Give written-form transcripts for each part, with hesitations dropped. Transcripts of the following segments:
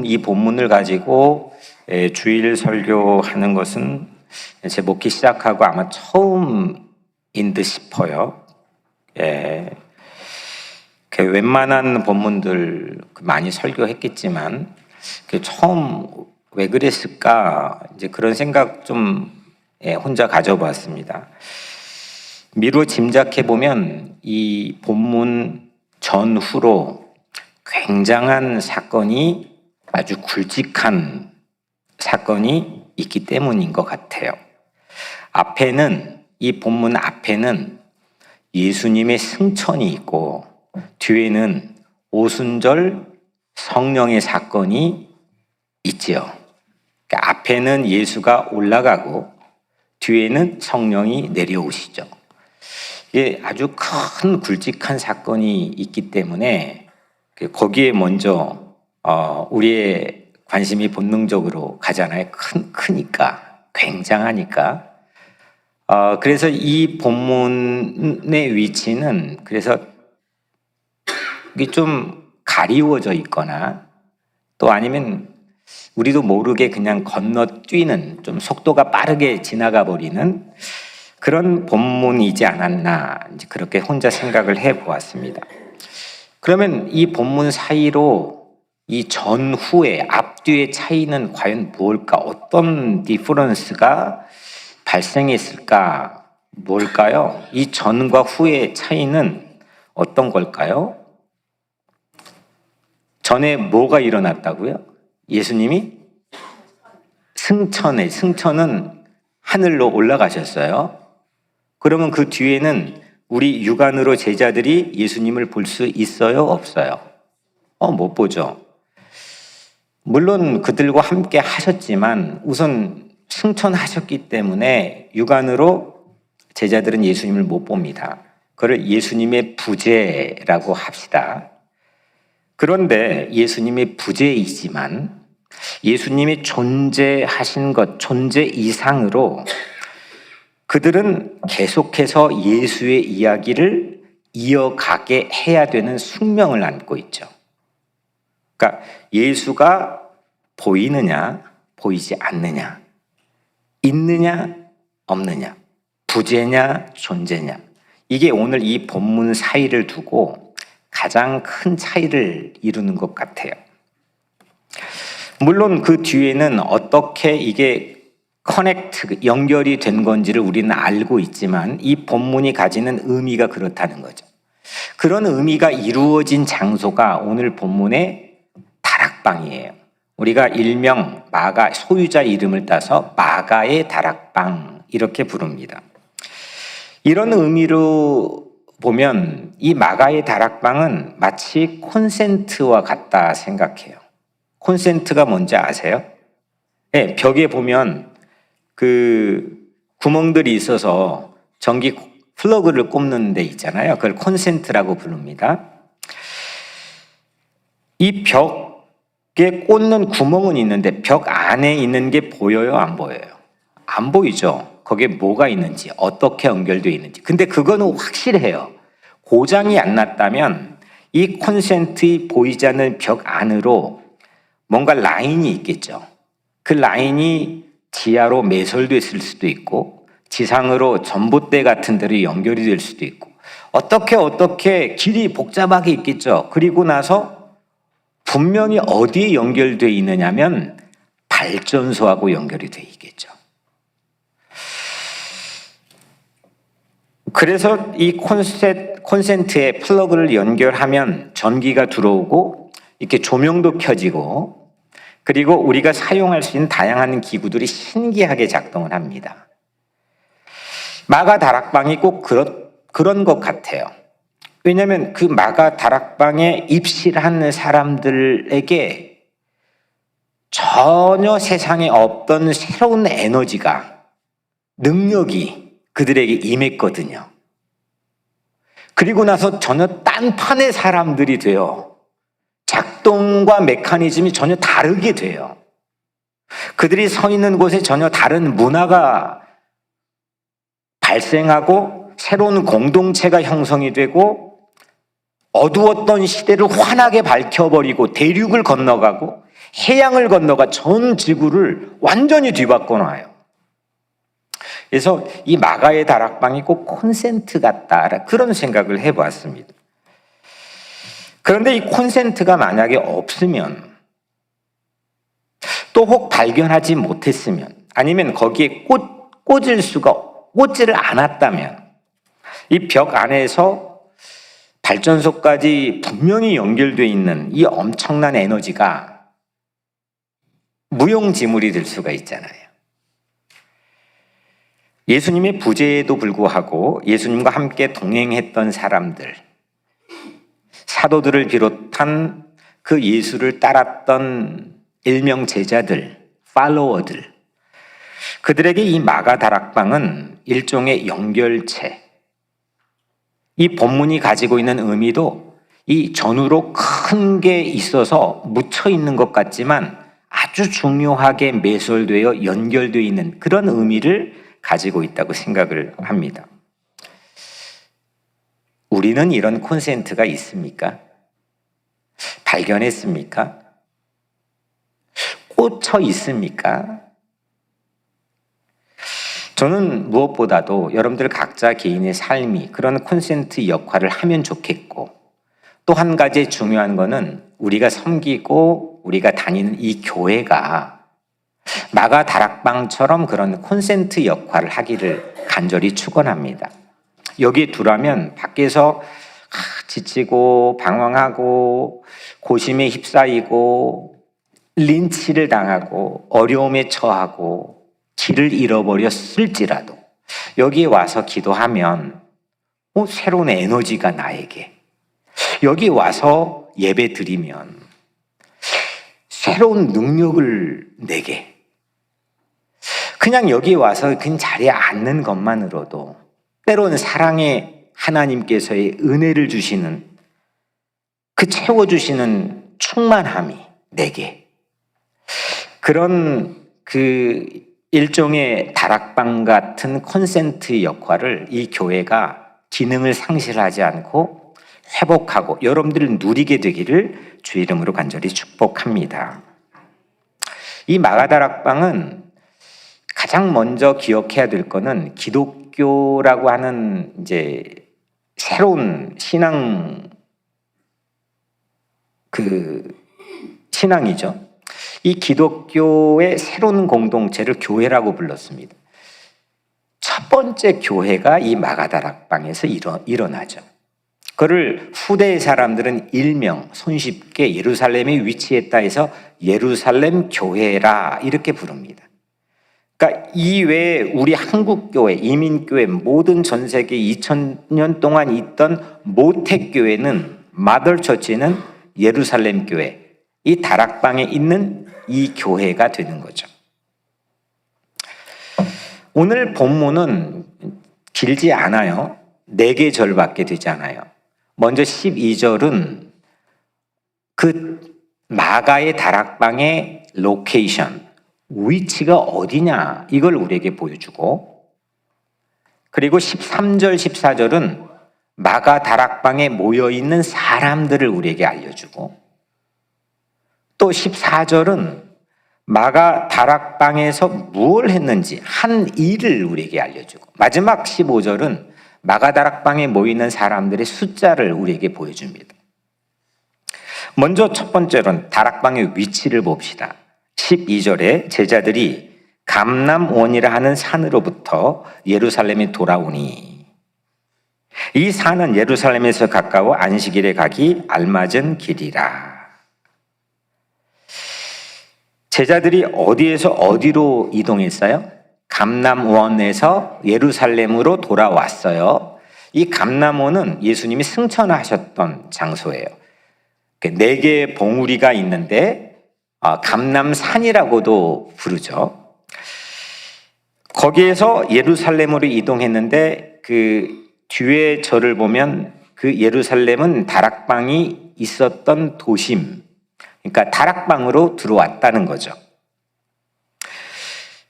이 본문을 가지고 주일 설교하는 것은 제 목회 시작하고 아마 처음인 듯 싶어요. 웬만한 본문들 많이 설교했겠지만 처음 왜 그랬을까 이제 그런 생각 좀 혼자 가져봤습니다. 미루어 짐작해 보면 이 본문 전후로 굉장한 사건이 아주 굵직한 사건이 있기 때문인 것 같아요. 이 본문 앞에는 예수님의 승천이 있고 뒤에는 오순절 성령의 사건이 있지요. 그러니까 앞에는 예수가 올라가고 뒤에는 성령이 내려오시죠. 이게 아주 큰 굵직한 사건이 있기 때문에 거기에 먼저 우리의 관심이 본능적으로 가잖아요. 크니까, 굉장하니까. 그래서 이 본문의 위치는 그래서 이게 좀 가리워져 있거나 또 아니면 우리도 모르게 그냥 건너뛰는 좀 속도가 빠르게 지나가 버리는 그런 본문이지 않았나 이제 그렇게 혼자 생각을 해 보았습니다. 그러면 이 본문 사이로 이 전후의 앞뒤의 차이는 과연 무엇일까? 어떤 디퍼런스가 발생했을까? 뭘까요? 이 전과 후의 차이는 어떤 걸까요? 전에 뭐가 일어났다고요? 예수님이 승천은 하늘로 올라가셨어요. 그러면 그 뒤에는 우리 육안으로 제자들이 예수님을 볼 수 있어요? 없어요? 못 보죠. 물론 그들과 함께 하셨지만 우선 승천하셨기 때문에 육안으로 제자들은 예수님을 못 봅니다. 그걸 예수님의 부재라고 합시다. 그런데 예수님의 부재이지만 예수님이 존재하신 것, 존재 이상으로 그들은 계속해서 예수의 이야기를 이어가게 해야 되는 숙명을 안고 있죠. 그러니까 예수가 보이느냐, 보이지 않느냐, 있느냐, 없느냐, 부재냐, 존재냐. 이게 오늘 이 본문 사이를 두고 가장 큰 차이를 이루는 것 같아요. 물론 그 뒤에는 어떻게 이게 연결이 된 건지를 우리는 알고 있지만 이 본문이 가지는 의미가 그렇다는 거죠. 그런 의미가 이루어진 장소가 오늘 본문의 다락방이에요. 우리가 일명 마가, 소유자 이름을 따서 마가의 다락방 이렇게 부릅니다. 이런 의미로 보면 이 마가의 다락방은 마치 콘센트와 같다 생각해요. 콘센트가 뭔지 아세요? 네, 벽에 보면 그 구멍들이 있어서 전기 플러그를 꼽는 데 있잖아요. 그걸 콘센트라고 부릅니다. 이 벽에 꽂는 구멍은 있는데 벽 안에 있는 게 보여요? 안 보여요? 안 보이죠? 거기에 뭐가 있는지, 어떻게 연결되어 있는지. 근데 그거는 확실해요. 고장이 안 났다면 이 콘센트이 보이지 않는 벽 안으로 뭔가 라인이 있겠죠. 그 라인이 지하로 매설됐을 수도 있고 지상으로 전봇대 같은 데로 연결이 될 수도 있고 어떻게 길이 복잡하게 있겠죠. 그리고 나서 분명히 어디에 연결되어 있느냐면 발전소하고 연결이 되어 있겠죠. 그래서 이 콘센트에 플러그를 연결하면 전기가 들어오고 이렇게 조명도 켜지고 그리고 우리가 사용할 수 있는 다양한 기구들이 신기하게 작동을 합니다. 마가 다락방이 꼭 그런 것 같아요. 왜냐하면 그 마가 다락방에 입실한 사람들에게 전혀 세상에 없던 새로운 에너지가, 능력이 그들에게 임했거든요. 그리고 나서 전혀 딴판의 사람들이 돼요. 작동과 메커니즘이 전혀 다르게 돼요. 그들이 서 있는 곳에 전혀 다른 문화가 발생하고 새로운 공동체가 형성이 되고 어두웠던 시대를 환하게 밝혀버리고 대륙을 건너가고 해양을 건너가 전 지구를 완전히 뒤바꿔 놔요. 그래서 이 마가의 다락방이 꼭 콘센트 같다, 그런 생각을 해봤습니다. 그런데 이 콘센트가 만약에 없으면, 또 혹 발견하지 못했으면, 아니면 거기에 꽂지를 않았다면, 이 벽 안에서 발전소까지 분명히 연결되어 있는 이 엄청난 에너지가 무용지물이 될 수가 있잖아요. 예수님의 부재에도 불구하고 예수님과 함께 동행했던 사람들, 사도들을 비롯한 그 예수를 따랐던 일명 제자들, 팔로워들, 그들에게 이 마가 다락방은 일종의 연결체, 이 본문이 가지고 있는 의미도 이 전후로 큰 게 있어서 묻혀 있는 것 같지만 아주 중요하게 매설되어 연결되어 있는 그런 의미를 가지고 있다고 생각을 합니다. 우리는 이런 콘센트가 있습니까? 발견했습니까? 꽂혀 있습니까? 저는 무엇보다도 여러분들 각자 개인의 삶이 그런 콘센트 역할을 하면 좋겠고, 또 한 가지 중요한 거는 우리가 섬기고 우리가 다니는 이 교회가 마가 다락방처럼 그런 콘센트 역할을 하기를 간절히 축원합니다. 여기에 두라면 밖에서 지치고 방황하고 고심에 휩싸이고 린치를 당하고 어려움에 처하고 길을 잃어버렸을지라도 여기에 와서 기도하면 새로운 에너지가 나에게, 여기 와서 예배 드리면 새로운 능력을 내게, 그냥 여기 와서 그냥 자리에 앉는 것만으로도 때로는 사랑의 하나님께서의 은혜를 주시는, 그 채워주시는 충만함이 내게, 그런 그 일종의 다락방 같은 콘센트 역할을 이 교회가 기능을 상실하지 않고 회복하고 여러분들을 누리게 되기를 주의 이름으로 간절히 축복합니다. 이 마가다락방은 가장 먼저 기억해야 될 거는 기독교라고 하는 이제 새로운 신앙이죠. 이 기독교의 새로운 공동체를 교회라고 불렀습니다. 첫 번째 교회가 이 마가다락방에서 일어나죠. 그를 후대의 사람들은 일명 손쉽게 예루살렘에 위치했다 해서 예루살렘 교회라 이렇게 부릅니다. 그러니까 이외에 우리 한국교회, 이민교회, 모든 전 세계 2000년 동안 있던 모택교회는, 마더처치는 예루살렘 교회, 이 다락방에 있는 이 교회가 되는 거죠. 오늘 본문은 길지 않아요. 4개 절밖에 되지 않아요. 먼저 12절은 그 마가의 다락방의 로케이션, 위치가 어디냐, 이걸 우리에게 보여주고, 그리고 13절, 14절은 마가 다락방에 모여있는 사람들을 우리에게 알려주고, 또 14절은 마가 다락방에서 무엇을 했는지 한 일을 우리에게 알려주고, 마지막 15절은 마가 다락방에 모이는 사람들의 숫자를 우리에게 보여줍니다. 먼저 첫 번째로는 다락방의 위치를 봅시다. 12절에 제자들이 감람원이라 하는 산으로부터 예루살렘에 돌아오니, 이 산은 예루살렘에서 가까워 안식일에 가기 알맞은 길이라. 제자들이 어디에서 어디로 이동했어요? 감람원에서 예루살렘으로 돌아왔어요. 이 감람원은 예수님이 승천하셨던 장소예요. 4개의 봉우리가 있는데 감람산이라고도 부르죠. 거기에서 예루살렘으로 이동했는데 그 뒤에 절을 보면 그 예루살렘은 다락방이 있었던 도심, 그러니까 다락방으로 들어왔다는 거죠.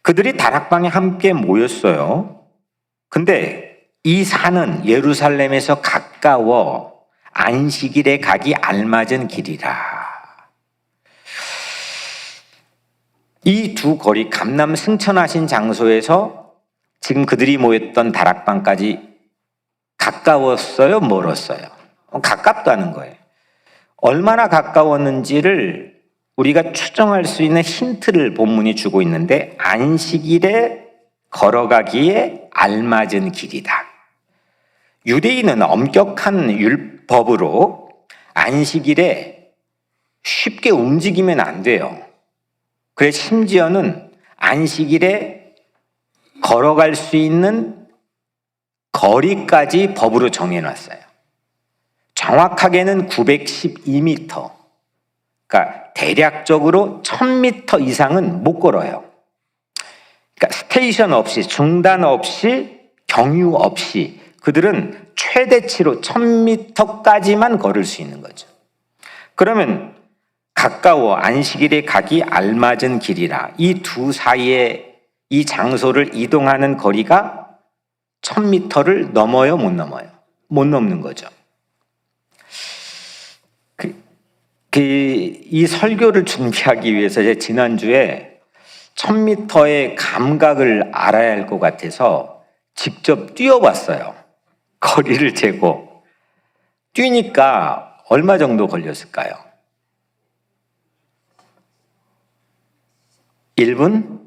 그들이 다락방에 함께 모였어요. 근데 이 산은 예루살렘에서 가까워 안식일에 가기 알맞은 길이라. 이 두 거리, 감람 승천하신 장소에서 지금 그들이 모였던 다락방까지 가까웠어요? 멀었어요? 가깝다는 거예요. 얼마나 가까웠는지를 우리가 추정할 수 있는 힌트를 본문이 주고 있는데, 안식일에 걸어가기에 알맞은 길이다. 유대인은 엄격한 율법으로 안식일에 쉽게 움직이면 안 돼요. 그래서 심지어는 안식일에 걸어갈 수 있는 거리까지 법으로 정해놨어요. 정확하게는 912m. 그러니까 대략적으로 1000m 이상은 못 걸어요. 그러니까 스테이션 없이, 중단 없이, 경유 없이 그들은 최대치로 1000m까지만 걸을 수 있는 거죠. 그러면 가까워 안식일에 가기 알맞은 길이라. 이 두 사이에 이 장소를 이동하는 거리가 1000m를 넘어요, 못 넘어요? 못 넘는 거죠. 이 설교를 준비하기 위해서 제가 지난주에 1000m의 감각을 알아야 할 것 같아서 직접 뛰어봤어요. 거리를 재고. 뛰니까 얼마 정도 걸렸을까요? 1분?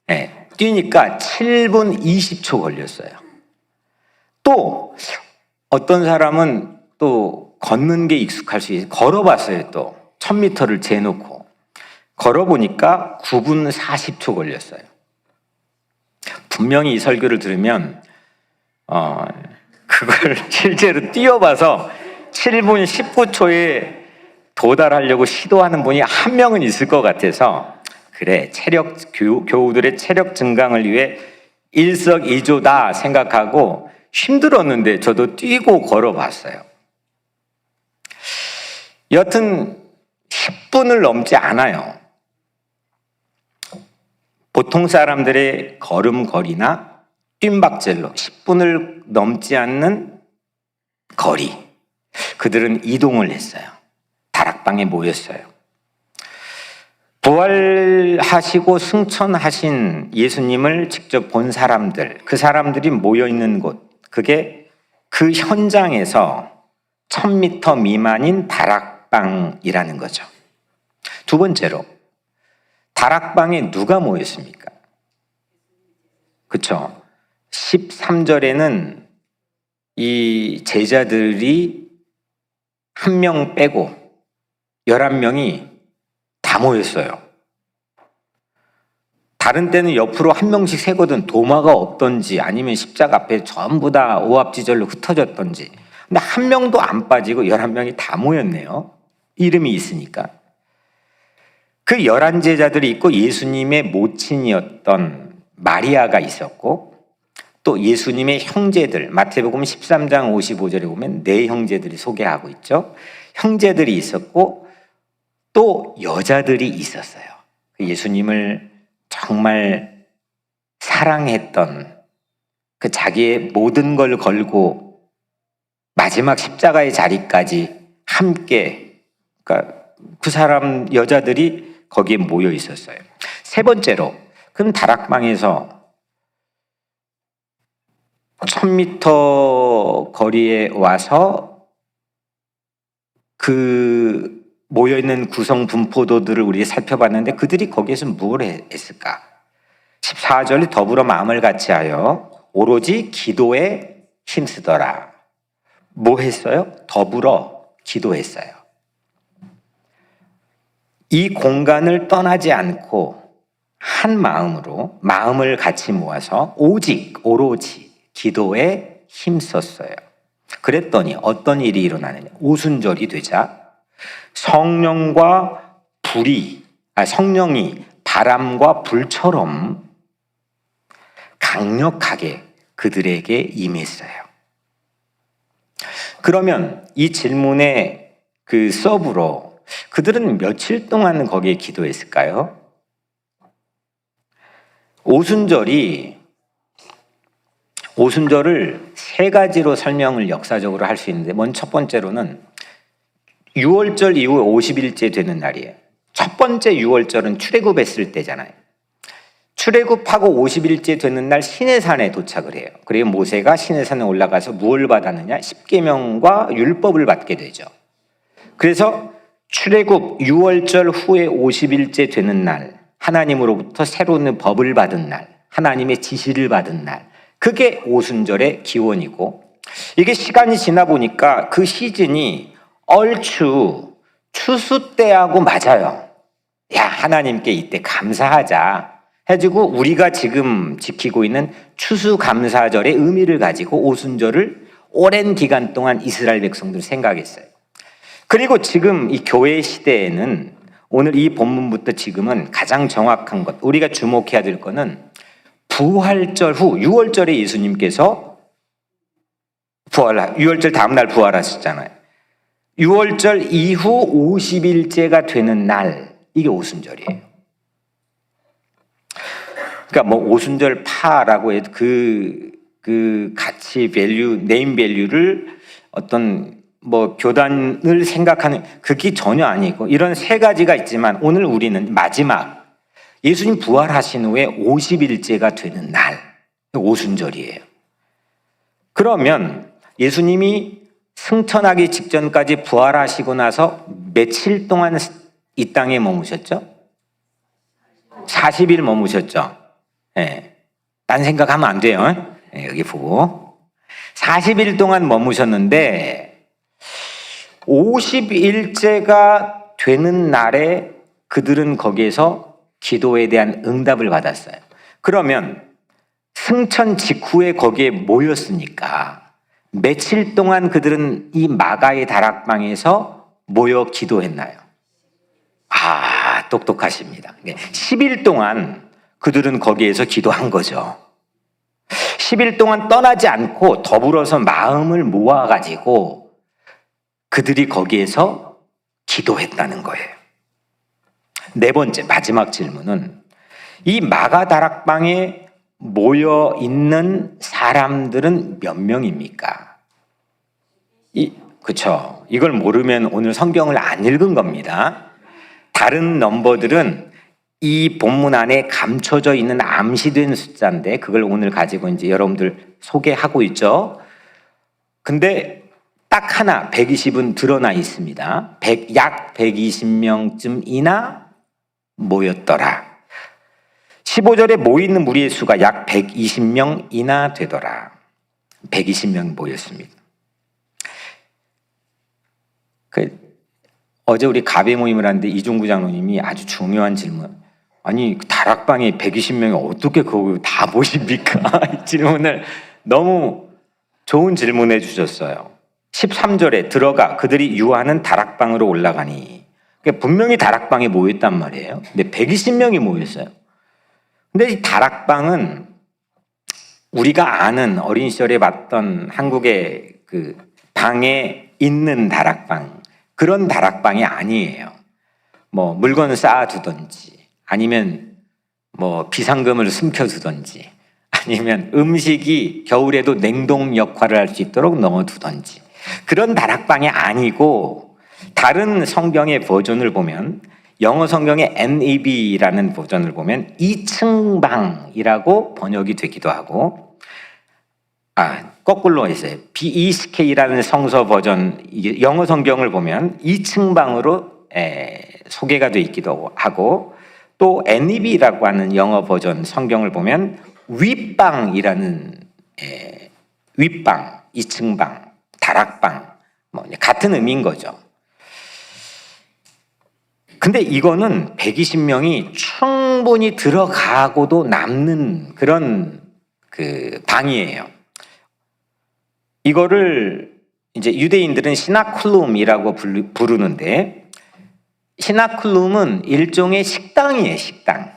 네, 뛰니까 7분 20초 걸렸어요. 또 어떤 사람은 또 걷는 게 익숙할 수 있어요. 걸어봤어요. 또 1000m를 재놓고 걸어보니까 9분 40초 걸렸어요. 분명히 이 설교를 들으면 그걸 실제로 뛰어봐서 7분 19초에 도달하려고 시도하는 분이 한 명은 있을 것 같아서, 그래, 교우들의 체력 증강을 위해 일석이조다 생각하고 힘들었는데 저도 뛰고 걸어봤어요. 여튼 10분을 넘지 않아요. 보통 사람들의 걸음걸이나 뜀박질로 10분을 넘지 않는 거리, 그들은 이동을 했어요. 다락방에 모였어요. 부활하시고 승천하신 예수님을 직접 본 사람들, 그 사람들이 모여있는 곳, 그게 그 현장에서 1000m 미만인 다락방이라는 거죠. 두 번째로, 다락방에 누가 모였습니까? 그렇죠? 13절에는 이 제자들이 한 명 빼고 11명이 다 모였어요. 다른 때는 옆으로 한 명씩 세거든. 도마가 없던지 아니면 십자가 앞에 전부 다 오합지졸로 흩어졌던지. 근데 한 명도 안 빠지고 11명이 다 모였네요. 이름이 있으니까. 그 11제자들이 있고 예수님의 모친이었던 마리아가 있었고, 또 예수님의 형제들, 마태복음 13장 55절에 보면 네 형제들이 소개하고 있죠. 형제들이 있었고 또 여자들이 있었어요. 예수님을 정말 사랑했던, 그 자기의 모든 걸 걸고 마지막 십자가의 자리까지 함께, 그러니까 그 사람 여자들이 거기에 모여 있었어요. 세 번째로, 그럼 다락방에서 1000m 거리에 와서 그 모여있는 구성 분포도들을 우리가 살펴봤는데 그들이 거기에서 뭘 했을까? 14절이 더불어 마음을 같이하여 오로지 기도에 힘쓰더라. 뭐 했어요? 더불어 기도했어요. 이 공간을 떠나지 않고 한 마음으로 마음을 같이 모아서 오로지 기도에 힘썼어요. 그랬더니 어떤 일이 일어나느냐? 오순절이 되자 성령이 바람과 불처럼 강력하게 그들에게 임했어요. 그러면 이 질문의 그 서브로 그들은 며칠 동안 거기에 기도했을까요? 오순절이 오순절을 세 가지로 설명을 역사적으로 할 수 있는데, 먼저 첫 번째로는 6월절 이후에 50일째 되는 날이에요. 첫 번째 6월절은 출애굽했을 때잖아요. 출애굽하고 50일째 되는 날 시내산에 도착을 해요. 그리고 모세가 시내산에 올라가서 무엇을 받았느냐? 십계명과 율법을 받게 되죠. 그래서 출애굽 6월절 후에 50일째 되는 날, 하나님으로부터 새로운 법을 받은 날, 하나님의 지시를 받은 날, 그게 오순절의 기원이고, 이게 시간이 지나 보니까 그 시즌이 얼추 추수 때하고 맞아요. 야, 하나님께 이때 감사하자 해주고, 우리가 지금 지키고 있는 추수감사절의 의미를 가지고 오순절을 오랜 기간 동안 이스라엘 백성들 생각했어요. 그리고 지금 이 교회 시대에는 오늘 이 본문부터 지금은 가장 정확한 것, 우리가 주목해야 될 거는 부활절 후 6월절에 예수님께서 6월절 다음 날 부활하셨잖아요. 6월절 이후 50일째가 되는 날, 이게 오순절이에요. 그러니까 뭐 오순절 파라고 해도 그 가치 밸류, 네임 밸류를 어떤 뭐 교단을 생각하는 그게 전혀 아니고, 이런 세 가지가 있지만 오늘 우리는 마지막 예수님 부활하신 후에 50일째가 되는 날, 오순절이에요. 그러면 예수님이 승천하기 직전까지 부활하시고 나서 며칠 동안 이 땅에 머무셨죠? 40일 머무셨죠? 예. 딴 생각하면 안 돼요. 예, 여기 보고 40일 동안 머무셨는데 50일째가 되는 날에 그들은 거기에서 기도에 대한 응답을 받았어요. 그러면 승천 직후에 거기에 모였으니까 며칠 동안 그들은 이 마가의 다락방에서 모여 기도했나요? 아, 똑똑하십니다. 10일 동안 그들은 거기에서 기도한 거죠. 10일 동안 떠나지 않고 더불어서 마음을 모아가지고 그들이 거기에서 기도했다는 거예요. 네 번째, 마지막 질문은 이 마가 다락방에 모여 있는 사람들은 몇 명입니까? 그쵸. 이걸 모르면 오늘 성경을 안 읽은 겁니다. 다른 넘버들은 이 본문 안에 감춰져 있는 암시된 숫자인데, 그걸 오늘 가지고 이제 여러분들 소개하고 있죠. 근데 딱 하나 120은 드러나 있습니다. 약 120명쯤이나 모였더라. 15절에 모이는 무리의 수가 약 120명이나 되더라. 120명 모였습니다. 어제 우리 가베 모임을 하는데 이종구 장로님이 아주 중요한 질문, 아니 다락방에 120명이 어떻게 거기 다 모십니까? 이 질문을 너무 좋은 질문해 주셨어요. 13절에 들어가 그들이 유하는 다락방으로 올라가니, 그러니까 분명히 다락방에 모였단 말이에요. 근데 120명이 모였어요. 근데 이 다락방은 우리가 아는 어린 시절에 봤던 한국의 그 방에 있는 다락방, 그런 다락방이 아니에요. 뭐 물건을 쌓아두든지, 아니면 뭐 비상금을 숨겨두든지, 아니면 음식이 겨울에도 냉동 역할을 할 수 있도록 넣어두든지, 그런 다락방이 아니고, 다른 성경의 버전을 보면, 영어 성경의 NEV라는 버전을 보면 2층 방이라고 번역이 되기도 하고, 거꾸로 했어요. BESK라는 성서 버전, 영어 성경을 보면 2층 방으로 소개가 되어 있기도 하고, 또 NEV라고 하는 영어 버전 성경을 보면 윗방이라는, 윗방, 2층 방, 다락방, 뭐 같은 의미인 거죠. 근데 이거는 120명이 충분히 들어가고도 남는 그런 그 방이에요. 이거를 이제 유대인들은 시나클룸이라고 부르는데, 시나클룸은 일종의 식당이에요, 식당.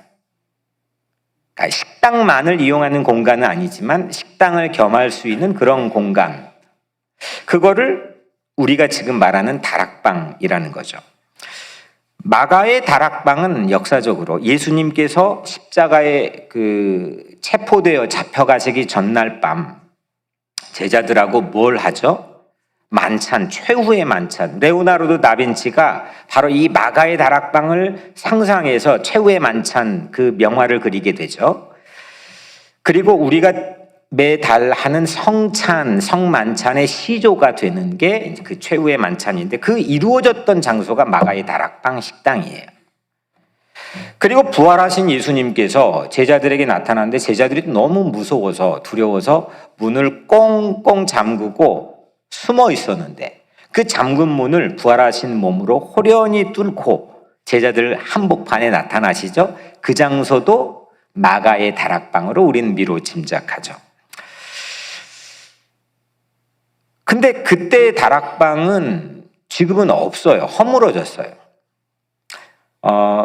그러니까 식당만을 이용하는 공간은 아니지만 식당을 겸할 수 있는 그런 공간. 그거를 우리가 지금 말하는 다락방이라는 거죠. 마가의 다락방은 역사적으로 예수님께서 십자가에 체포되어 잡혀가시기 전날 밤, 제자들하고 뭘 하죠? 만찬, 최후의 만찬. 레오나르도 다빈치가 바로 이 마가의 다락방을 상상해서 최후의 만찬 그 명화를 그리게 되죠. 그리고 우리가 매달 하는 성찬, 성만찬의 시조가 되는 게 그 최후의 만찬인데 그 이루어졌던 장소가 마가의 다락방 식당이에요. 그리고 부활하신 예수님께서 제자들에게 나타났는데 제자들이 너무 무서워서 두려워서 문을 꽁꽁 잠그고 숨어 있었는데 그 잠근 문을 부활하신 몸으로 호련히 뚫고 제자들 한복판에 나타나시죠. 그 장소도 마가의 다락방으로 우린 미로 짐작하죠. 근데 그때의 다락방은 지금은 없어요. 허물어졌어요.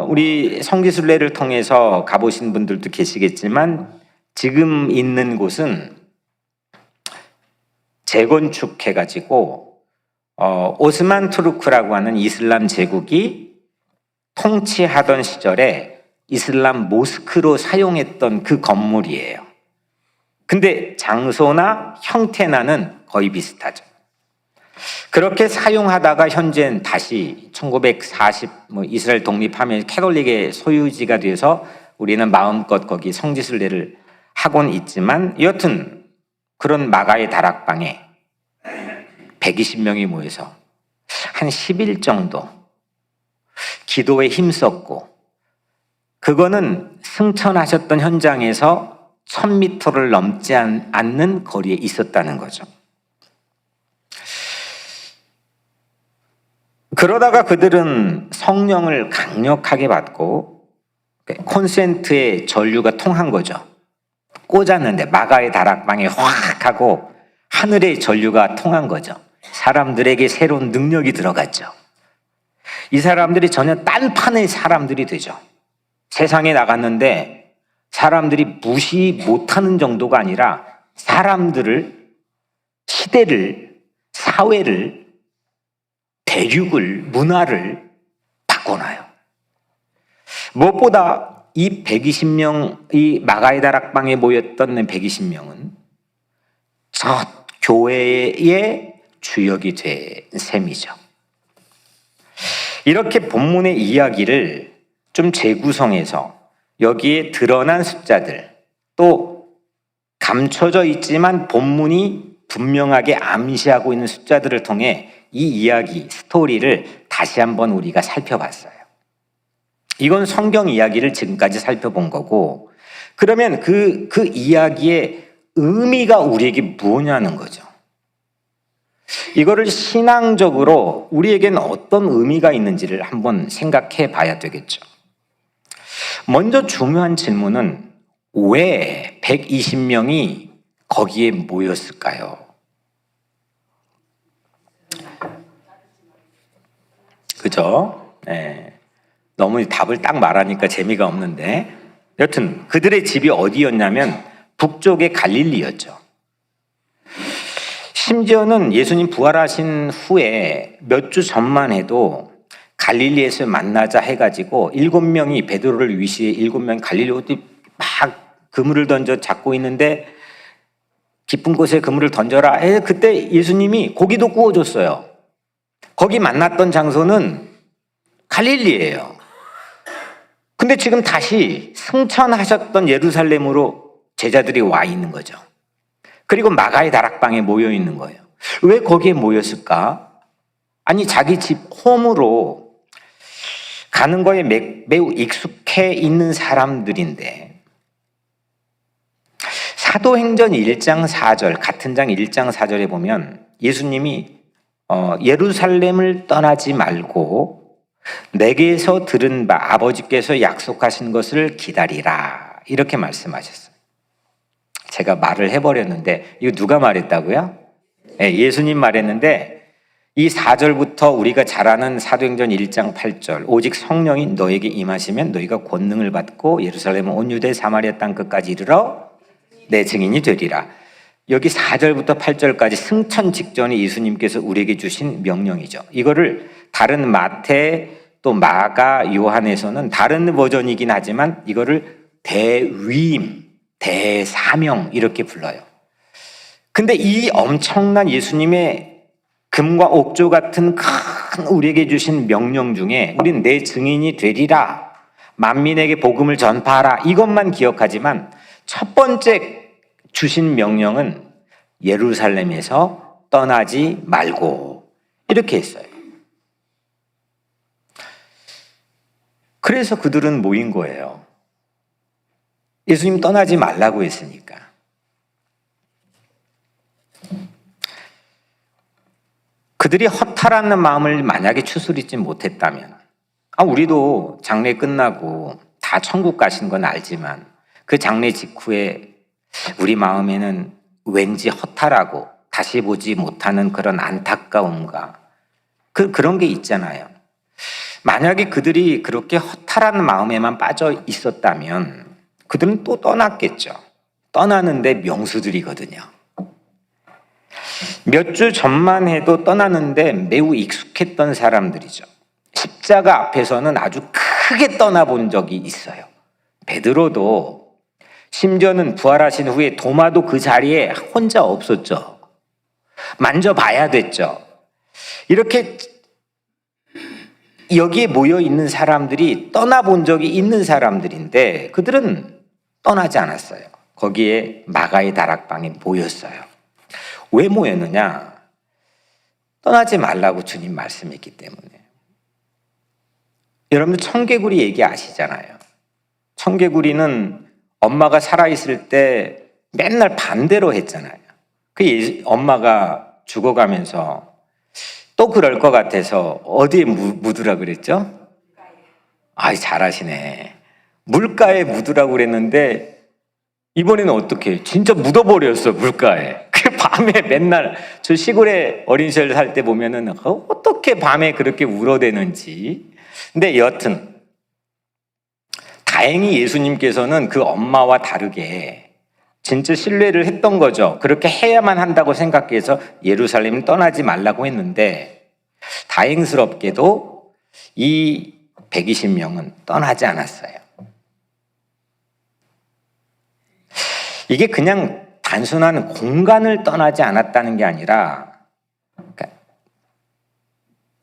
우리 성지순례를 통해서 가보신 분들도 계시겠지만 지금 있는 곳은 재건축해가지고 오스만 투르크라고 하는 이슬람 제국이 통치하던 시절에 이슬람 모스크로 사용했던 그 건물이에요. 근데 장소나 형태나는 거의 비슷하죠. 그렇게 사용하다가 현재는 다시 1940 이스라엘 독립하면 캐톨릭의 소유지가 돼서 우리는 마음껏 거기 성지순례를 하곤 있지만 여튼 그런 마가의 다락방에 120명이 모여서 한 10일 정도 기도에 힘썼고 그거는 승천하셨던 현장에서 1000m를 넘지 않는 거리에 있었다는 거죠. 그러다가 그들은 성령을 강력하게 받고 콘센트의 전류가 통한 거죠. 꽂았는데 마가의 다락방에 확 하고 하늘의 전류가 통한 거죠. 사람들에게 새로운 능력이 들어갔죠. 이 사람들이 전혀 딴판의 사람들이 되죠. 세상에 나갔는데 사람들이 무시 못하는 정도가 아니라 사람들을, 시대를, 사회를, 대륙을, 문화를 바꿔놔요. 무엇보다 이 120명, 이 마가의 다락방에 모였던 120명은 첫 교회의 주역이 된 셈이죠. 이렇게 본문의 이야기를 좀 재구성해서 여기에 드러난 숫자들, 또 감춰져 있지만 본문이 분명하게 암시하고 있는 숫자들을 통해 이 이야기, 스토리를 다시 한번 우리가 살펴봤어요. 이건 성경 이야기를 지금까지 살펴본 거고, 그러면 그 이야기의 의미가 우리에게 뭐냐는 거죠. 이거를 신앙적으로 우리에게는 어떤 의미가 있는지를 한번 생각해 봐야 되겠죠. 먼저 중요한 질문은 왜 120명이 거기에 모였을까요? 그죠? 네. 너무 답을 딱 말하니까 재미가 없는데 여튼 그들의 집이 어디였냐면 북쪽의 갈릴리였죠. 심지어는 예수님 부활하신 후에 몇 주 전만 해도 갈릴리에서 만나자 해가지고 7명이 베드로를 위시해 7명 갈릴리 어디 막 그물을 던져 잡고 있는데 깊은 곳에 그물을 던져라. 그때 예수님이 고기도 구워줬어요. 거기 만났던 장소는 갈릴리예요. 근데 지금 다시 승천하셨던 예루살렘으로 제자들이 와 있는 거죠. 그리고 마가의 다락방에 모여 있는 거예요. 왜 거기에 모였을까? 아니 자기 집 홈으로 가는 거에 매우 익숙해 있는 사람들인데 사도행전 1장 4절 같은 장 1장 4절에 보면 예수님이 예루살렘을 떠나지 말고 내게서 들은 바 아버지께서 약속하신 것을 기다리라 이렇게 말씀하셨어요. 제가 말을 해버렸는데 이거 누가 말했다고요? 네, 예수님 말했는데 이 4절부터 우리가 잘 아는 사도행전 1장 8절 오직 성령이 너에게 임하시면 너희가 권능을 받고 예루살렘 온 유대 사마리아 땅 끝까지 이르러 내 증인이 되리라. 여기 4절부터 8절까지 승천 직전에 예수님께서 우리에게 주신 명령이죠. 이거를 다른 마태 또 마가 요한에서는 다른 버전이긴 하지만 이거를 대위임, 대사명 이렇게 불러요. 근데 이 엄청난 예수님의 금과 옥조 같은 큰 우리에게 주신 명령 중에 우린 내 증인이 되리라, 만민에게 복음을 전파하라, 이것만 기억하지만 첫 번째 주신 명령은 예루살렘에서 떠나지 말고, 이렇게 했어요. 그래서 그들은 모인 거예요. 예수님 떠나지 말라고 했으니까. 그들이 허탈한 마음을 만약에 추스리지 못했다면, 우리도 장례 끝나고 다 천국 가신 건 알지만 그 장례 직후에 우리 마음에는 왠지 허탈하고 다시 보지 못하는 그런 안타까움과 그런 게 있잖아요. 만약에 그들이 그렇게 허탈한 마음에만 빠져 있었다면 그들은 또 떠났겠죠. 떠나는데 명수들이거든요. 몇 주 전만 해도 떠나는데 매우 익숙했던 사람들이죠. 십자가 앞에서는 아주 크게 떠나본 적이 있어요. 베드로도, 심지어는 부활하신 후에 도마도 그 자리에 혼자 없었죠. 만져봐야 됐죠. 이렇게 여기에 모여 있는 사람들이 떠나본 적이 있는 사람들인데 그들은 떠나지 않았어요. 거기에 마가의 다락방에 모였어요. 왜 모였느냐? 떠나지 말라고 주님 말씀했기 때문에. 여러분들 청개구리 얘기 아시잖아요. 청개구리는 엄마가 살아있을 때 맨날 반대로 했잖아요. 엄마가 죽어가면서 또 그럴 것 같아서 어디에 묻으라 그랬죠? 잘하시네. 물가에 묻으라고 그랬는데 이번에는 어떻게? 진짜 묻어버렸어, 물가에. 그 밤에 맨날 저 시골에 어린 시절 살 때 보면은 어떻게 밤에 그렇게 울어대는지. 근데 여튼 다행히 예수님께서는 그 엄마와 다르게 진짜 신뢰를 했던 거죠. 그렇게 해야만 한다고 생각해서 예루살렘을 떠나지 말라고 했는데 다행스럽게도 이 120명은 떠나지 않았어요. 이게 그냥 단순한 공간을 떠나지 않았다는 게 아니라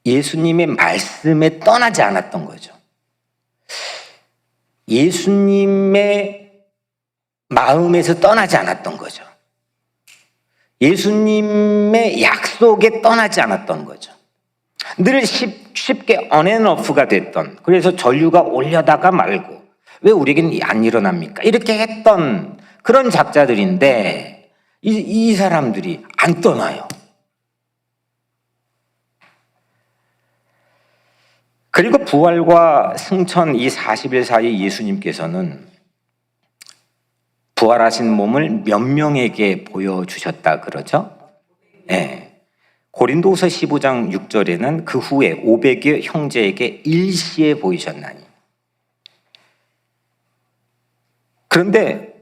예수님의 말씀에 떠나지 않았던 거죠. 예수님의 마음에서 떠나지 않았던 거죠. 예수님의 약속에 떠나지 않았던 거죠. 늘 쉽게 on and off가 됐던, 그래서 전류가 올려다가 말고 왜 우리에게는 안 일어납니까? 이렇게 했던 그런 작자들인데 이 사람들이 안 떠나요. 그리고 부활과 승천 이 40일 사이 예수님께서는 부활하신 몸을 몇 명에게 보여주셨다 그러죠? 네. 고린도후서 15장 6절에는 그 후에 500여 형제에게 일시에 보이셨나니. 그런데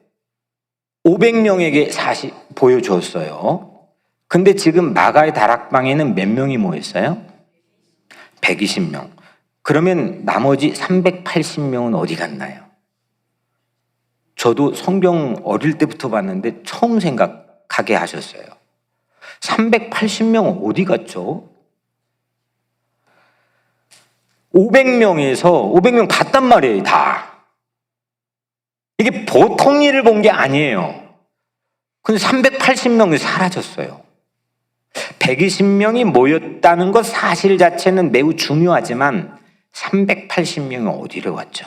500명에게 보여줬어요. 근데 지금 마가의 다락방에는 몇 명이 모였어요? 120명. 그러면 나머지 380명은 어디 갔나요? 저도 성경 어릴 때부터 봤는데 처음 생각하게 하셨어요. 380명은 어디 갔죠? 500명 봤단 말이에요, 다. 이게 보통 일을 본 게 아니에요. 근데 380명이 사라졌어요. 120명이 모였다는 것 사실 자체는 매우 중요하지만 380명이 어디로 갔죠?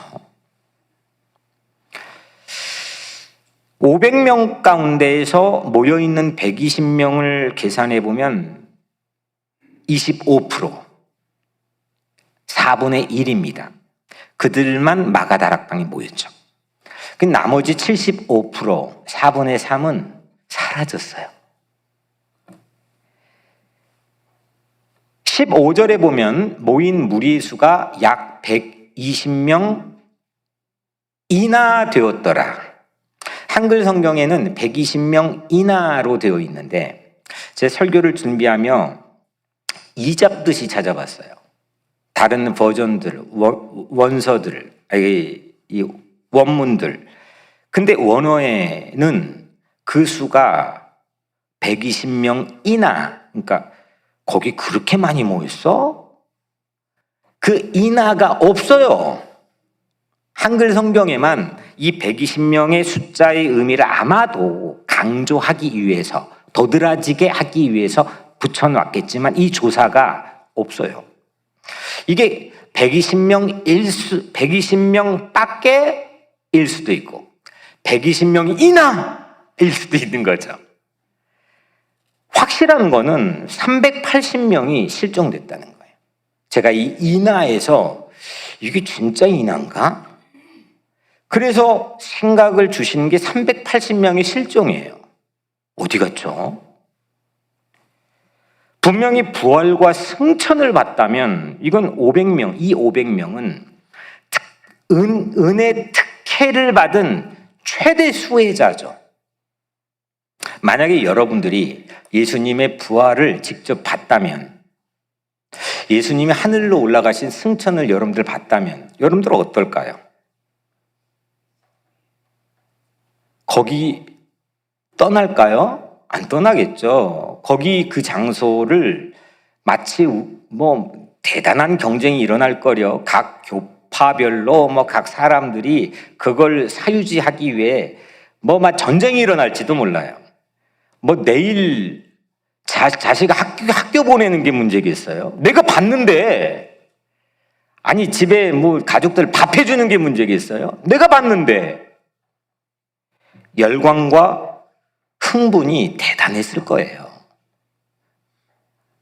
500명 가운데에서 모여있는 120명을 계산해 보면 25%, 4분의 1입니다. 그들만 마가다락방에 모였죠. 그 나머지 75%, 4분의 3은 사라졌어요. 15절에 보면 모인 무리의 수가 약 120명 이나 되었더라. 한글 성경에는 120명 이나로 되어 있는데 제 설교를 준비하며 이잡듯이 찾아봤어요. 다른 버전들, 원서들, 이 원문들. 근데 원어에는 그 수가 120명이나, 그러니까 거기 그렇게 많이 모였어? 그 이나가 없어요. 한글 성경에만 이 120명의 숫자의 의미를 아마도 강조하기 위해서, 도드라지게 하기 위해서 붙여놨겠지만 이 조사가 없어요. 이게 120명 밖에 일 수도 있고 120명이나 일 수도 있는 거죠. 확실한 거는 380명이 실종됐다는 거예요. 제가 이 이나에서 이게 진짜 이나인가? 그래서 생각을 주시는 게 380명이 실종이에요. 어디 갔죠? 분명히 부활과 승천을 봤다면 이건 500명, 이 500명은 은혜 특혜를 받은 최대 수혜자죠. 만약에 여러분들이 예수님의 부활을 직접 봤다면, 예수님이 하늘로 올라가신 승천을 여러분들 봤다면 여러분들 어떨까요? 거기 떠날까요? 안 떠나겠죠. 거기 그 장소를 마치 뭐 대단한 경쟁이 일어날 거려 각 교파별로 뭐 각 사람들이 그걸 사유지하기 위해 뭐 막 전쟁이 일어날지도 몰라요. 뭐 내일 자식 학교 보내는 게 문제겠어요? 내가 봤는데. 아니 집에 뭐 가족들 밥 해주는 게 문제겠어요? 내가 봤는데. 열광과 흥분이 대단했을 거예요.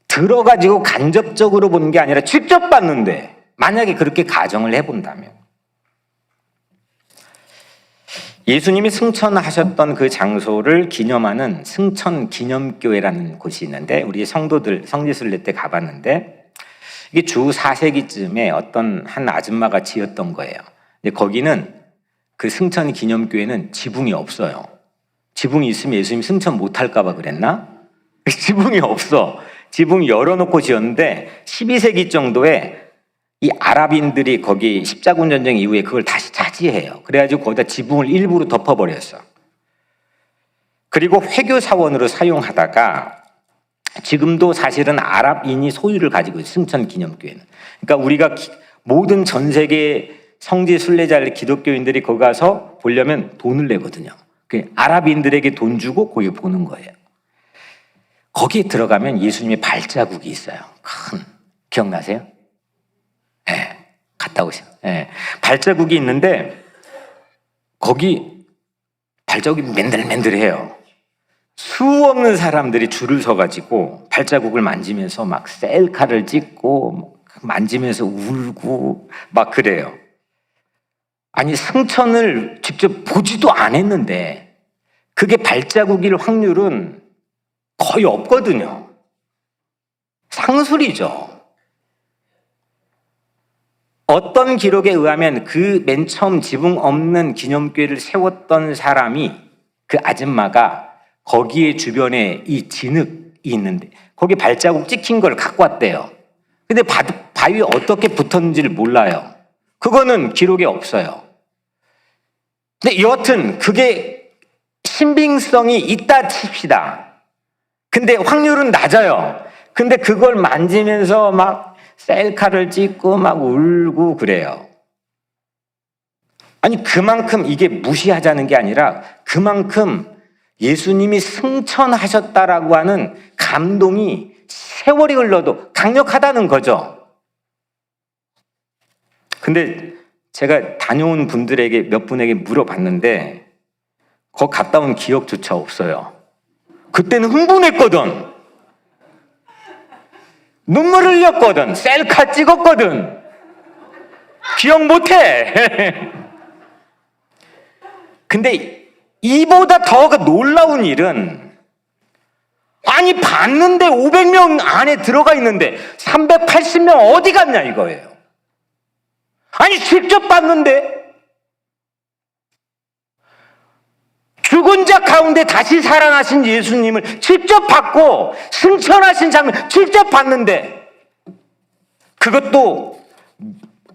들어가지고 간접적으로 본 게 아니라 직접 봤는데, 만약에 그렇게 가정을 해본다면, 예수님이 승천하셨던 그 장소를 기념하는 승천 기념교회라는 곳이 있는데, 우리 성도들 성지순례 때 가봤는데 이게 주 4세기쯤에 어떤 한 아줌마가 지었던 거예요. 근데 거기는 그 승천 기념교회는 지붕이 없어요. 지붕이 있으면 예수님 승천 못할까 봐 그랬나? 지붕이 없어. 지붕 열어놓고 지었는데 12세기 정도에 이 아랍인들이 거기 십자군 전쟁 이후에 그걸 다시 차지해요. 그래가지고 거기다 지붕을 일부러 덮어버렸어. 그리고 회교 사원으로 사용하다가 지금도 사실은 아랍인이 소유를 가지고 있어요. 승천 기념교회는. 그러니까 우리가 모든 전 세계 성지 순례자 기독교인들이 거기 가서 보려면 돈을 내거든요. 아랍인들에게 돈 주고 거기 보는 거예요. 거기에 들어가면 예수님의 발자국이 있어요. 큰. 기억나세요? 네, 갔다 오세요. 네, 발자국이 있는데 거기 발자국이 맨들맨들해요. 수없는 사람들이 줄을 서가지고 발자국을 만지면서 막 셀카를 찍고 만지면서 울고 막 그래요. 아니 승천을 직접 보지도 않았는데 그게 발자국일 확률은 거의 없거든요. 상술이죠. 어떤 기록에 의하면 그 맨 처음 지붕 없는 기념교회를 세웠던 사람이, 그 아줌마가 거기에 주변에 이 진흙이 있는데 거기 발자국 찍힌 걸 갖고 왔대요. 근데 바위에 어떻게 붙었는지를 몰라요. 그거는 기록에 없어요. 근데 여하튼 그게 신빙성이 있다 칩시다. 근데 확률은 낮아요. 근데 그걸 만지면서 막 셀카를 찍고 막 울고 그래요. 아니 그만큼 이게 무시하자는 게 아니라 그만큼 예수님이 승천하셨다라고 하는 감동이 세월이 흘러도 강력하다는 거죠. 근데 제가 다녀온 분들에게 몇 분에게 물어봤는데 거기 갔다 온 기억조차 없어요. 그때는 흥분했거든. 눈물 흘렸거든. 셀카 찍었거든. 기억 못해. 근데 이보다 더 놀라운 일은, 아니 봤는데 500명 안에 들어가 있는데 380명 어디 갔냐 이거예요. 아니 직접 봤는데 죽은 자 가운데 다시 살아나신 예수님을 직접 봤고 승천하신 장면 직접 봤는데, 그것도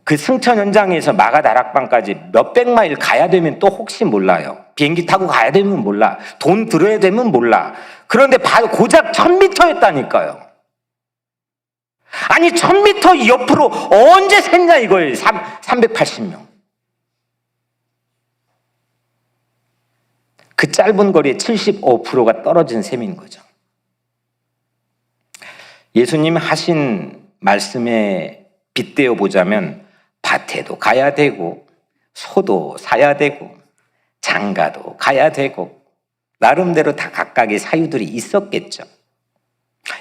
그 승천 현장에서 마가 다락방까지 몇백 마일 가야 되면 또 혹시 몰라요. 비행기 타고 가야 되면 몰라. 돈 들어야 되면 몰라. 그런데 바로 고작 1000m였다니까요. 아니 1000m 옆으로 언제 샜냐 이거예요. 380명. 그 짧은 거리에 75%가 떨어진 셈인 거죠. 예수님 하신 말씀에 빗대어 보자면 밭에도 가야 되고 소도 사야 되고 장가도 가야 되고 나름대로 다 각각의 사유들이 있었겠죠.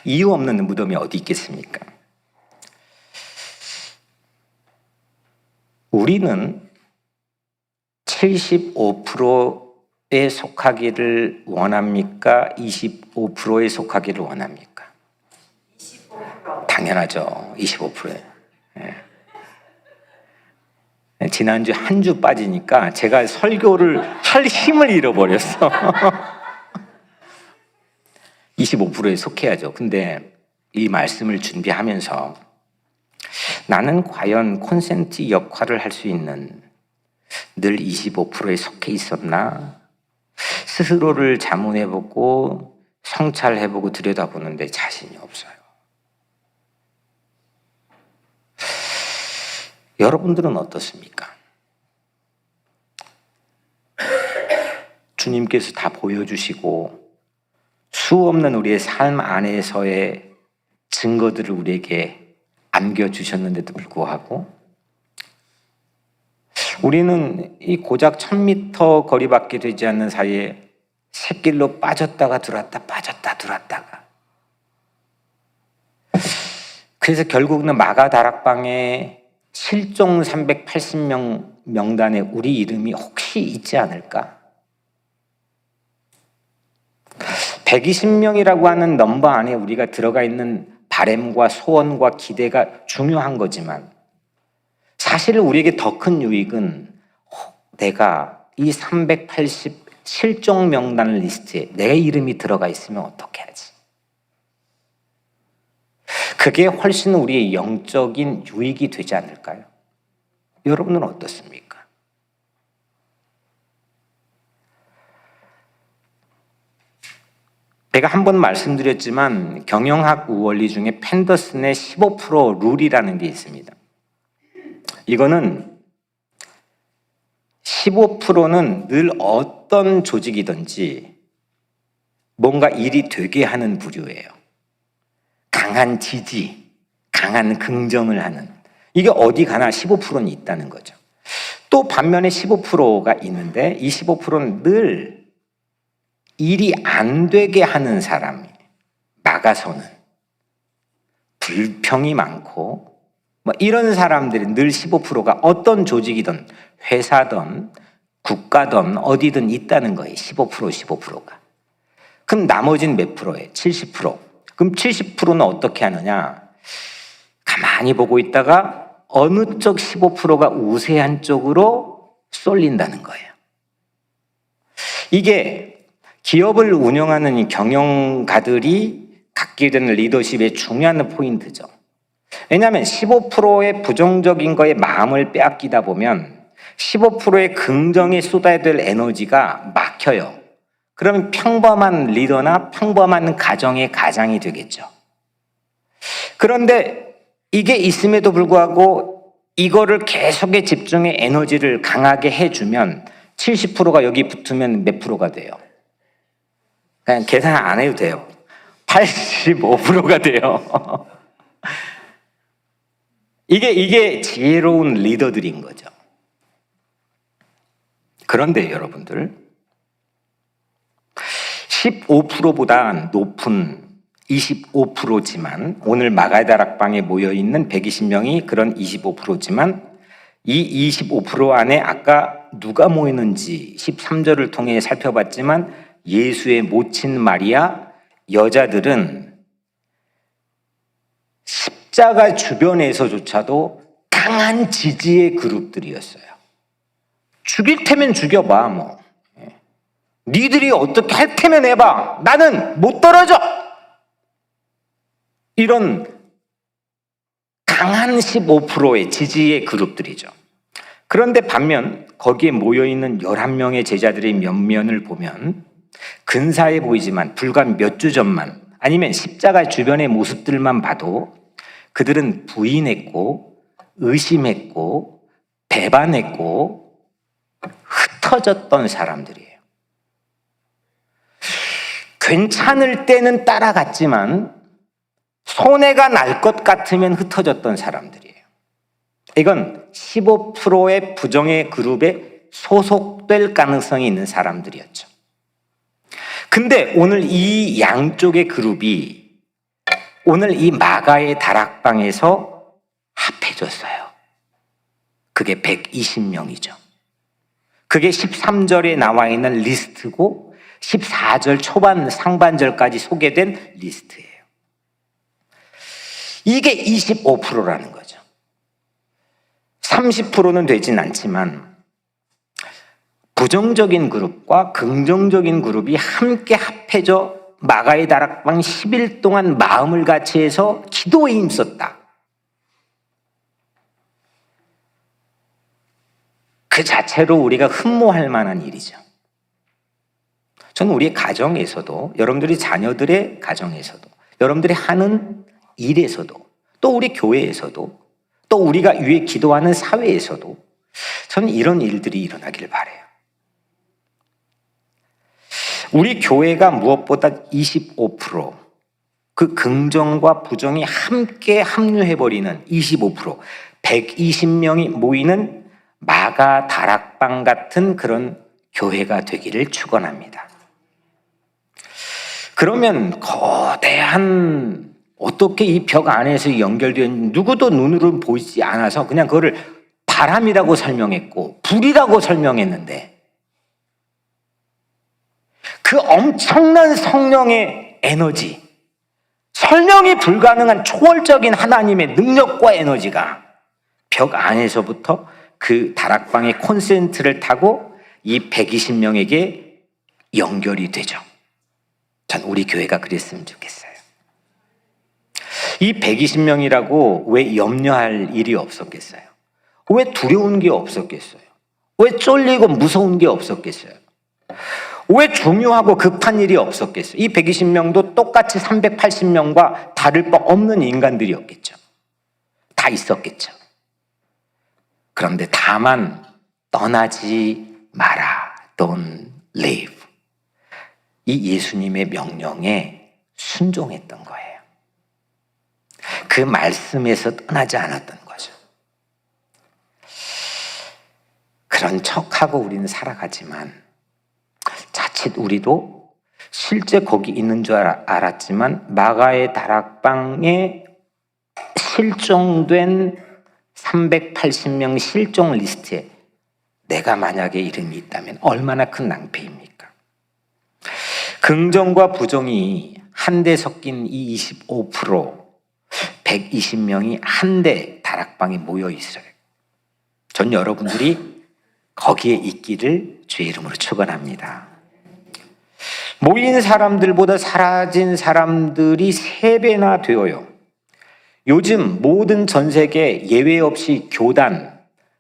이유 없는 무덤이 어디 있겠습니까? 우리는 75%에 속하기를 원합니까? 25%에 속하기를 원합니까? 25%. 당연하죠. 25%에. 지난주 한 주 빠지니까 제가 설교를 할 힘을 잃어버렸어. 25%에 속해야죠. 근데 이 말씀을 준비하면서 나는 과연 콘센트 역할을 할 수 있는 늘 25%에 속해 있었나? 스스로를 자문해보고 성찰해보고 들여다보는데 자신이 없어요. 여러분들은 어떻습니까? 주님께서 다 보여주시고 수없는 우리의 삶 안에서의 증거들을 우리에게 안겨주셨는데도 불구하고 우리는 이 고작 1000m 거리밖에 되지 않는 사이에 샛길로 빠졌다가 들어왔다 빠졌다 들어왔다가 그래서 결국은 마가 다락방에 실종 380명 명단에 우리 이름이 혹시 있지 않을까? 120명이라고 하는 넘버 안에 우리가 들어가 있는 바램과 소원과 기대가 중요한 거지만 사실 우리에게 더 큰 유익은 내가 이 380 실종 명단 리스트에 내 이름이 들어가 있으면 어떻게 하지? 그게 훨씬 우리의 영적인 유익이 되지 않을까요? 여러분은 어떻습니까? 제가 한 번 말씀드렸지만 경영학 원리 중에 펜더슨의 15% 룰이라는 게 있습니다. 이거는 15%는 늘 어떤 조직이든지 뭔가 일이 되게 하는 부류예요. 강한 지지, 강한 긍정을 하는 이게 어디 가나 15%는 있다는 거죠. 또 반면에 15%가 있는데 이 15%는 늘 일이 안 되게 하는 사람이 나가서는 불평이 많고 뭐 이런 사람들이 늘 15%가 어떤 조직이든 회사든 국가든 어디든 있다는 거예요. 15%가. 그럼 나머지는 몇 프로예요? 70%. 그럼 70%는 어떻게 하느냐? 가만히 보고 있다가 어느 쪽 15%가 우세한 쪽으로 쏠린다는 거예요. 이게 기업을 운영하는 이 경영가들이 갖게 되는 리더십의 중요한 포인트죠. 왜냐하면 15%의 부정적인 거에 마음을 빼앗기다 보면 15%의 긍정에 쏟아야 될 에너지가 막혀요. 그러면 평범한 리더나 평범한 가정의 가장이 되겠죠. 그런데 이게 있음에도 불구하고 이거를 계속에 집중해 에너지를 강하게 해주면 70%가 여기 붙으면 몇 프로가 돼요? 그냥 계산 안 해도 돼요. 85%가 돼요. 이게 지혜로운 리더들인 거죠. 그런데 여러분들 15%보다 높은 25%지만 오늘 마가다락방에 모여있는 120명이 그런 25%지만 이 25% 안에 아까 누가 모이는지 13절을 통해 살펴봤지만 예수의 모친 마리아 여자들은 십자가 주변에서조차도 강한 지지의 그룹들이었어요. 죽일 테면 죽여봐 뭐. 니들이 어떻게 할 테면 해봐. 나는 못 떨어져. 이런 강한 15%의 지지의 그룹들이죠. 그런데 반면 거기에 모여있는 11명의 제자들의 면면을 보면 근사해 보이지만 불과 몇 주 전만 아니면 십자가 주변의 모습들만 봐도 그들은 부인했고 의심했고 배반했고 흩어졌던 사람들이에요. 괜찮을 때는 따라갔지만 손해가 날 것 같으면 흩어졌던 사람들이에요. 이건 15%의 부정의 그룹에 소속될 가능성이 있는 사람들이었죠. 근데 오늘 이 양쪽의 그룹이 오늘 이 마가의 다락방에서 합해졌어요. 그게 120명이죠. 그게 13절에 나와 있는 리스트고 14절 초반 상반절까지 소개된 리스트예요. 이게 25%라는 거죠. 30%는 되진 않지만 부정적인 그룹과 긍정적인 그룹이 함께 합해져 마가의 다락방 10일 동안 마음을 같이 해서 기도에 힘썼다. 그 자체로 우리가 흠모할 만한 일이죠. 저는 우리 가정에서도, 여러분들이 자녀들의 가정에서도, 여러분들이 하는 일에서도, 또 우리 교회에서도, 또 우리가 위에 기도하는 사회에서도 저는 이런 일들이 일어나길 바라요. 우리 교회가 무엇보다 25%, 그 긍정과 부정이 함께 합류해버리는 25%, 120명이 모이는 마가 다락방 같은 그런 교회가 되기를 축원합니다. 그러면 거대한 어떻게 이 벽 안에서 연결된 누구도 눈으로 보이지 않아서 그냥 그거를 바람이라고 설명했고 불이라고 설명했는데 그 엄청난 성령의 에너지, 설명이 불가능한 초월적인 하나님의 능력과 에너지가 벽 안에서부터 그 다락방의 콘센트를 타고 이 120명에게 연결이 되죠. 전 우리 교회가 그랬으면 좋겠어요. 이 120명이라고 왜 염려할 일이 없었겠어요? 왜 두려운 게 없었겠어요? 왜 쫄리고 무서운 게 없었겠어요? 왜 중요하고 급한 일이 없었겠어요? 이 120명도 똑같이 380명과 다를 바 없는 인간들이었겠죠. 다 있었겠죠. 그런데 다만 떠나지 마라. Don't leave. 이 예수님의 명령에 순종했던 거예요. 그 말씀에서 떠나지 않았던 거죠. 그런 척하고 우리는 살아가지만 자칫 우리도 실제 거기 있는 줄 알았지만 마가의 다락방에 실종된 380명 실종 리스트에 내가 만약에 이름이 있다면 얼마나 큰 낭패입니까? 긍정과 부정이 한데 섞인 이 25%, 120명이 한데 다락방에 모여 있어요. 전 여러분들이 거기에 있기를 주의 이름으로 축원합니다. 모인 사람들보다 사라진 사람들이 3배나 되어요. 요즘 모든 전 세계 예외 없이 교단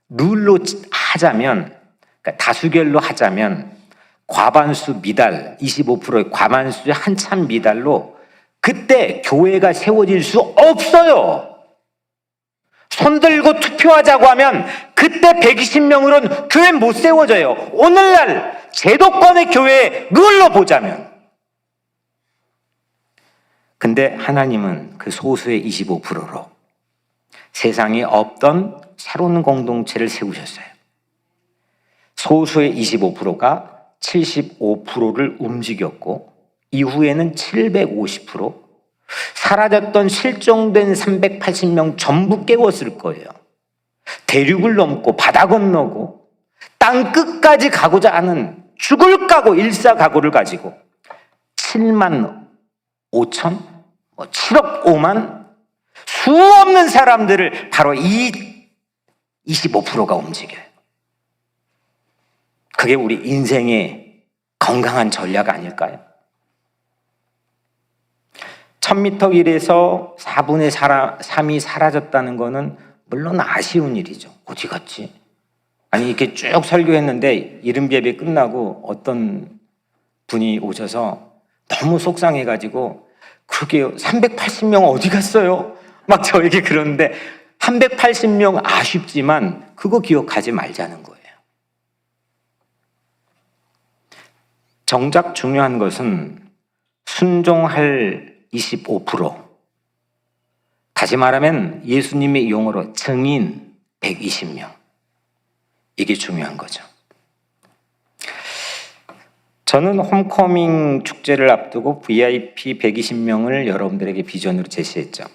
룰로 하자면, 그러니까 다수결로 하자면 과반수 미달 25%의 과반수의 한참 미달로 그때 교회가 세워질 수 없어요. 손들고 투표하자고 하면 그때 120명으로는 교회 못 세워져요. 오늘날 제도권의 교회 룰로 보자면. 근데 하나님은 그 소수의 25%로 세상에 없던 새로운 공동체를 세우셨어요. 소수의 25%가 75%를 움직였고 이후에는 750%, 사라졌던 실종된 380명 전부 깨웠을 거예요. 대륙을 넘고 바다 건너고 땅 끝까지 가고자 하는 죽을 각오, 일사각오를 가지고 7만 5천, 7억 5만 수 없는 사람들을 바로 이 25%가 움직여요. 그게 우리 인생의 건강한 전략 아닐까요? 1000m 길에서 4분의 3이 사라졌다는 거는 물론 아쉬운 일이죠. 어디 갔지? 아니 이렇게 쭉 설교했는데 이른 예배 끝나고 어떤 분이 오셔서 너무 속상해가지고 그러게요, 380명 어디 갔어요? 막 저에게 그러는데 380명 아쉽지만 그거 기억하지 말자는 거예요. 정작 중요한 것은 순종할 25%, 다시 말하면 예수님의 용어로 증인 120명, 이게 중요한 거죠. 저는 홈커밍 축제를 앞두고 VIP 120명을 여러분들에게 비전으로 제시했죠.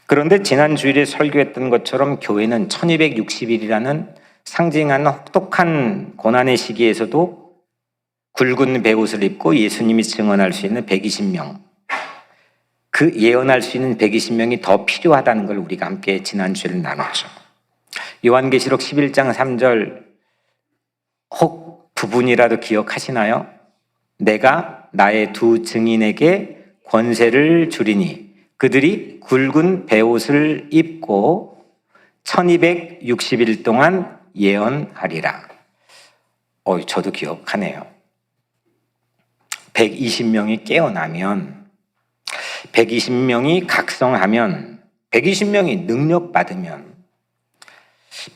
그런데 지난 주일에 설교했던 것처럼 교회는 1260일이라는 상징하는 혹독한 고난의 시기에서도 굵은 베옷을 입고 예수님이 증언할 수 있는 120명, 그 예언할 수 있는 120명이 더 필요하다는 걸 우리가 함께 지난 주일에 나눴죠. 요한계시록 11장 3절 혹 부분이라도 기억하시나요? 내가 나의 두 증인에게 권세를 주리니 그들이 굵은 베옷을 입고 1260일 동안 예언하리라. 저도 기억하네요. 120명이 깨어나면, 120명이 각성하면, 120명이 능력받으면,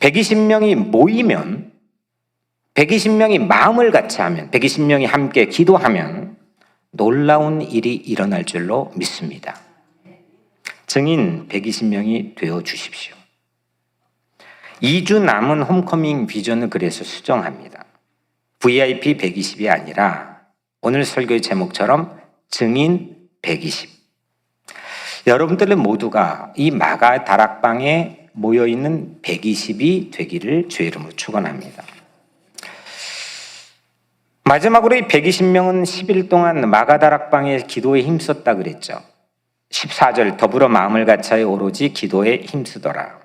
120명이 모이면, 120명이 마음을 같이 하면, 120명이 함께 기도하면 놀라운 일이 일어날 줄로 믿습니다. 증인 120명이 되어 주십시오. 2주 남은 홈커밍 비전을 그래서 수정합니다. VIP 120이 아니라 오늘 설교의 제목처럼 증인 120. 여러분들 모두가 이 마가 다락방에 모여있는 120이 되기를 주의 이름으로 축원합니다. 마지막으로 이 120명은 10일 동안 마가다락방의 기도에 힘썼다 그랬죠. 14절 더불어 마음을 같이하여 오로지 기도에 힘쓰더라.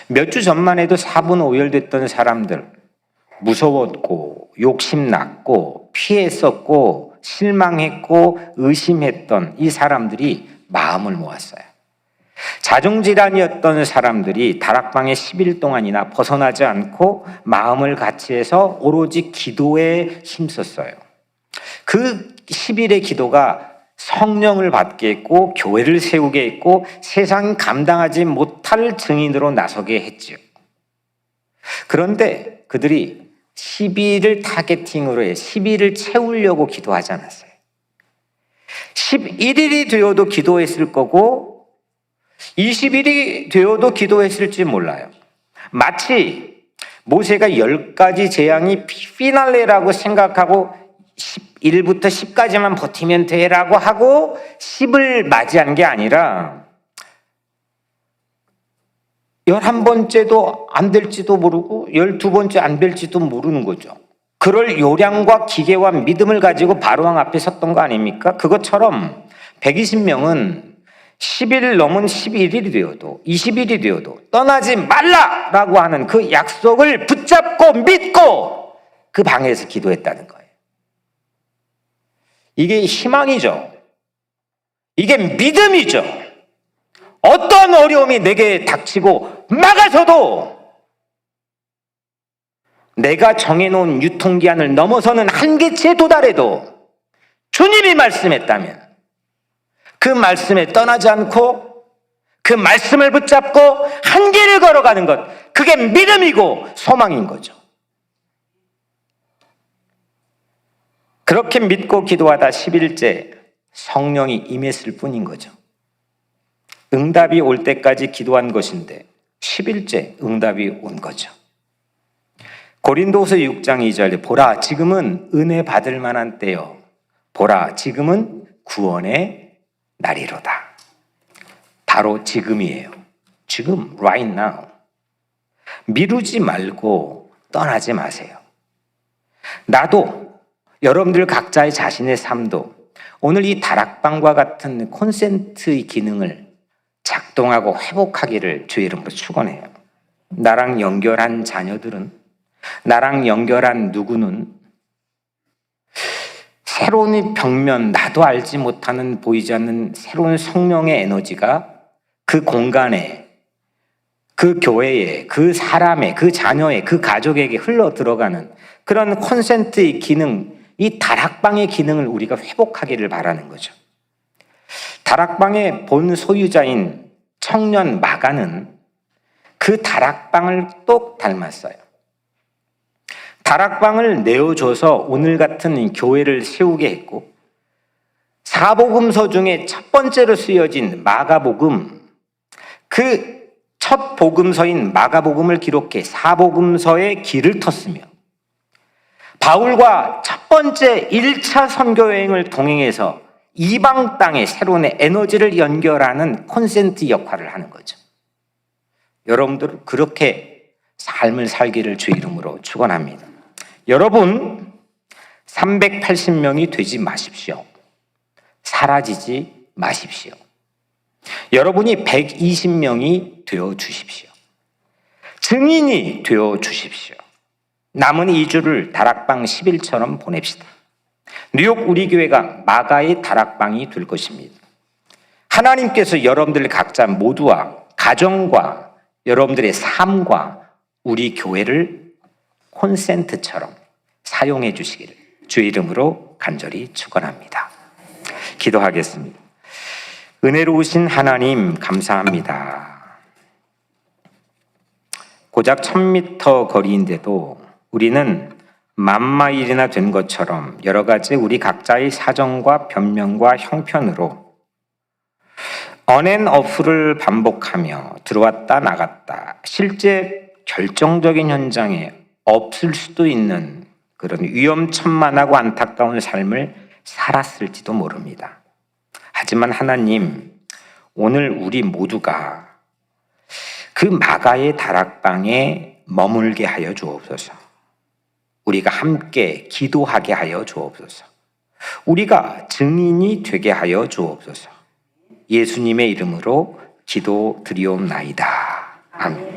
몇 주 전만 해도 4분 오열됐던 사람들, 무서웠고 욕심났고 피했었고 실망했고 의심했던 이 사람들이 마음을 모았어요. 자중질환이었던 사람들이 다락방에 10일 동안이나 벗어나지 않고 마음을 같이 해서 오로지 기도에 힘썼어요. 그 10일의 기도가 성령을 받게 했고 교회를 세우게 했고 세상이 감당하지 못할 증인으로 나서게 했지요. 그런데 그들이 10일을 타겟팅으로 해 10일을 채우려고 기도하지 않았어요. 11일이 되어도 기도했을 거고 20일이 되어도 기도했을지 몰라요. 마치 모세가 10가지 재앙이 피날레라고 생각하고 1부터 10까지만 버티면 되라고 하고 10을 맞이한 게 아니라 11번째도 안 될지도 모르고 12번째 안 될지도 모르는 거죠. 그럴 요량과 기계와 믿음을 가지고 바로왕 앞에 섰던 거 아닙니까? 그것처럼 120명은 10일 넘은 11일이 되어도 20일이 되어도 떠나지 말라라고 하는 그 약속을 붙잡고 믿고 그 방에서 기도했다는 거예요. 이게 희망이죠. 이게 믿음이죠. 어떤 어려움이 내게 닥치고 막아서도 내가 정해놓은 유통기한을 넘어서는 한계치에 도달해도 주님이 말씀했다면 그 말씀에 떠나지 않고 그 말씀을 붙잡고 한계를 걸어가는 것, 그게 믿음이고 소망인 거죠. 그렇게 믿고 기도하다 10일째 성령이 임했을 뿐인 거죠. 응답이 올 때까지 기도한 것인데 10일째 응답이 온 거죠. 고린도후서 6장 2절에 보라 지금은 은혜 받을 만한 때요 보라 지금은 구원의 날이로다. 바로 지금이에요. 지금 right now. 미루지 말고 떠나지 마세요. 나도 여러분들 각자의 자신의 삶도 오늘 이 다락방과 같은 콘센트의 기능을 작동하고 회복하기를 주의 이름으로 축원해요. 나랑 연결한 자녀들은, 나랑 연결한 누구는 새로운 벽면, 나도 알지 못하는 보이지 않는 새로운 성령의 에너지가 그 공간에, 그 교회에, 그 사람의, 그 자녀의, 그 가족에게 흘러 들어가는 그런 콘센트의 기능, 이 다락방의 기능을 우리가 회복하기를 바라는 거죠. 다락방의 본 소유자인 청년 마가는 그 다락방을 똑 닮았어요. 다락방을 내어줘서 오늘 같은 교회를 세우게 했고, 사복음서 중에 첫 번째로 쓰여진 마가복음, 그 첫 복음서인 마가복음을 기록해 사복음서의 길을 텄으며, 바울과 첫 번째 1차 선교 여행을 동행해서 이방 땅에 새로운 에너지를 연결하는 콘센트 역할을 하는 거죠. 여러분들 그렇게 삶을 살기를 주 이름으로 축원합니다. 여러분 380명이 되지 마십시오. 사라지지 마십시오. 여러분이 120명이 되어 주십시오. 증인이 되어 주십시오. 남은 2주를 다락방 10일처럼 보냅시다. 뉴욕 우리 교회가 마가의 다락방이 될 것입니다. 하나님께서 여러분들 각자 모두와 가정과 여러분들의 삶과 우리 교회를 콘센트처럼 사용해 주시기를 주의 이름으로 간절히 축원합니다. 기도하겠습니다. 은혜로우신 하나님 감사합니다. 고작 1000m 거리인데도 우리는 10,000마일이나 된 것처럼 여러 가지 우리 각자의 사정과 변명과 형편으로 언앤오프를 반복하며 들어왔다 나갔다, 실제 결정적인 현장에 없을 수도 있는 그런 위험천만하고 안타까운 삶을 살았을지도 모릅니다. 하지만 하나님, 오늘 우리 모두가 그 마가의 다락방에 머물게 하여 주옵소서. 우리가 함께 기도하게 하여 주옵소서. 우리가 증인이 되게 하여 주옵소서. 예수님의 이름으로 기도드리옵나이다. 아멘.